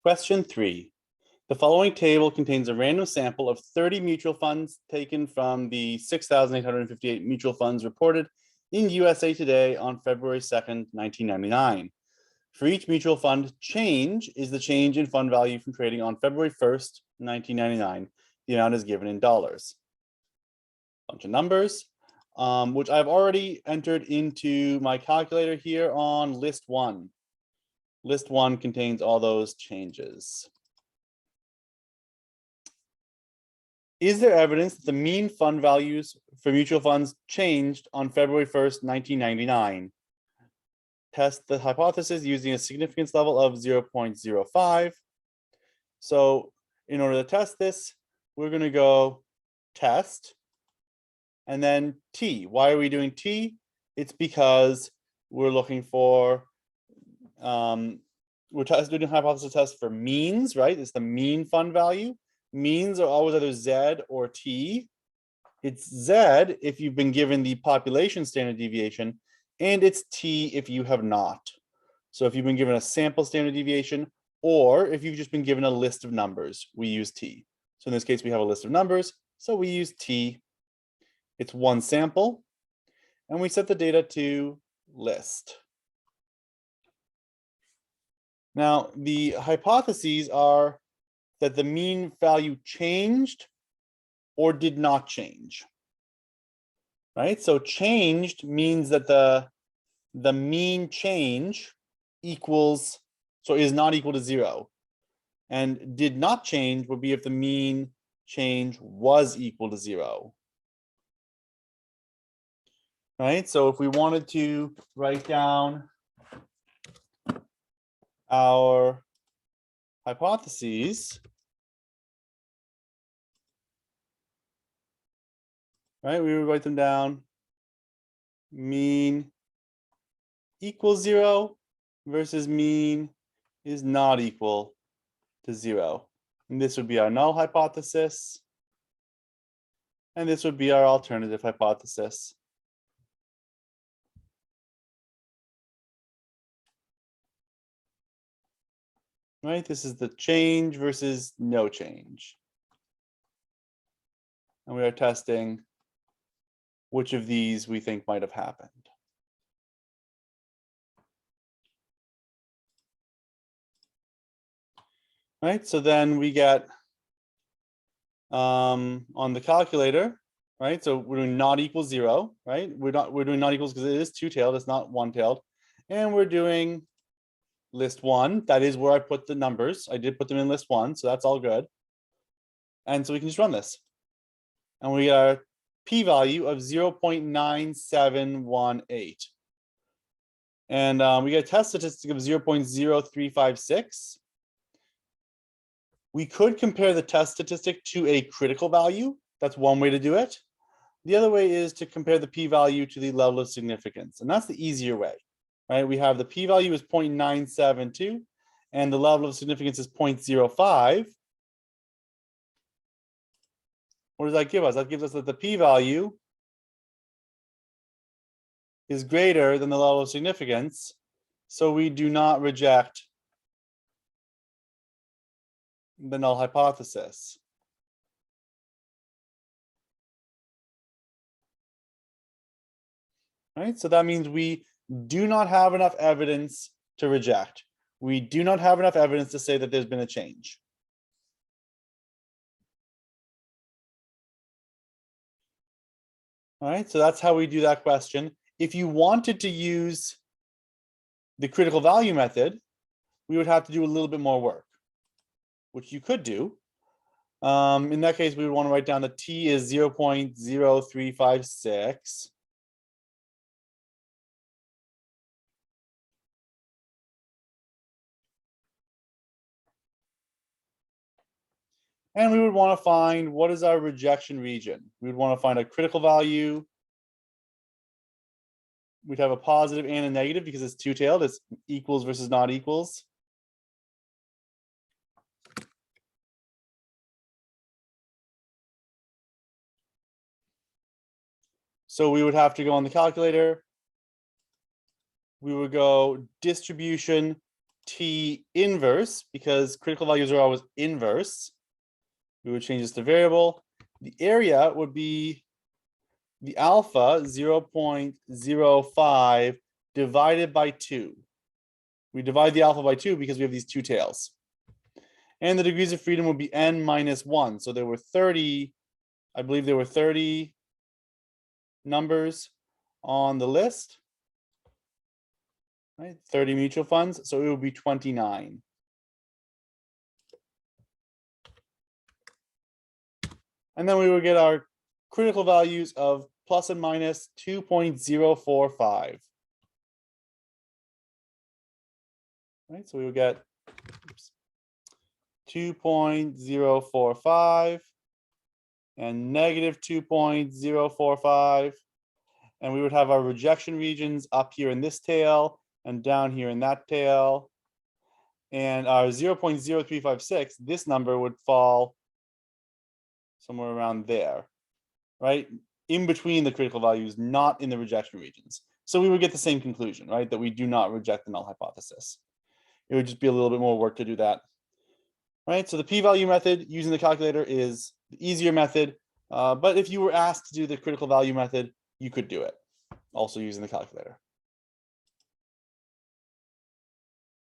Question 3. The following table contains a random sample of 30 mutual funds taken from the 6,858 mutual funds reported in USA Today on February 2nd, 1999. For each mutual fund, change is the change in fund value from trading on February 1st, 1999. The amount is given in dollars. Bunch of numbers, which I've already entered into my calculator here on list 1. List 1 contains all those changes. Is there evidence that the mean fund values for mutual funds changed on February 1st, 1999? Test the hypothesis using a significance level of 0.05. So in order to test this, we're going to go test and then T. Why are we doing T? It's because we're looking for, we're doing a hypothesis test for means, right? It's the mean fund value. Means are always either Z or T. It's Z if you've been given the population standard deviation, and it's T if you have not. So if you've been given a sample standard deviation, or if you've just been given a list of numbers, we use T. So in this case, we have a list of numbers, so we use T. It's one sample, and we set the data to list. Now, the hypotheses are that the mean value changed or did not change, right? So changed means that the mean change equals, so is not equal to 0. And did not change would be if the mean change was equal to 0. Right, so if we wanted to write down our hypotheses, right, we would write them down. Mean equals 0 versus mean is not equal to 0. And this would be our null hypothesis. And this would be our alternative hypothesis. Right, this is the change versus no change. And we are testing which of these we think might have happened. Right, so then we get on the calculator, right? So we're doing not equals 0, right? We're doing not equals because it is two-tailed, it's not one-tailed. And we're doing list 1, that is where I put the numbers. I did put them in list 1, so that's all good. And so we can just run this. And we get our p-value of 0.9718. And we get a test statistic of 0.0356. We could compare the test statistic to a critical value. That's one way to do it. The other way is to compare the p-value to the level of significance. And that's the easier way. Right, we have the p-value is 0.972 and the level of significance is 0.05. What does that give us? That gives us that the p-value is greater than the level of significance, so we do not reject the null hypothesis. Right, so that means we do not have enough evidence to reject. We do not have enough evidence to say that there's been a change. All right, so that's how we do that question. If you wanted to use the critical value method, we would have to do a little bit more work, which you could do. In that case, we would want to write down that T is 0.0356. And we would want to find what is our rejection region. We would want to find a critical value. We'd have a positive and a negative because it's two-tailed. It's equals versus not equals. So we would have to go on the calculator. We would go distribution T inverse, because critical values are always inverse. We would change this to variable. The area would be the alpha 0.05 divided by 2. We divide the alpha by 2 because we have these two tails. And the degrees of freedom would be n minus 1. So there were 30, I believe there were 30 numbers on the list, right? 30 mutual funds. So it would be 29. And then we would get our critical values of plus and minus 2.045. Right, so we would get 2.045 and negative 2.045. And we would have our rejection regions up here in this tail and down here in that tail. And our 0.0356, this number would fall somewhere around there, right? In between the critical values, not in the rejection regions. So we would get the same conclusion, right? That we do not reject the null hypothesis. It would just be a little bit more work to do that, right? So the p-value method using the calculator is the easier method. But if you were asked to do the critical value method, you could do it also using the calculator.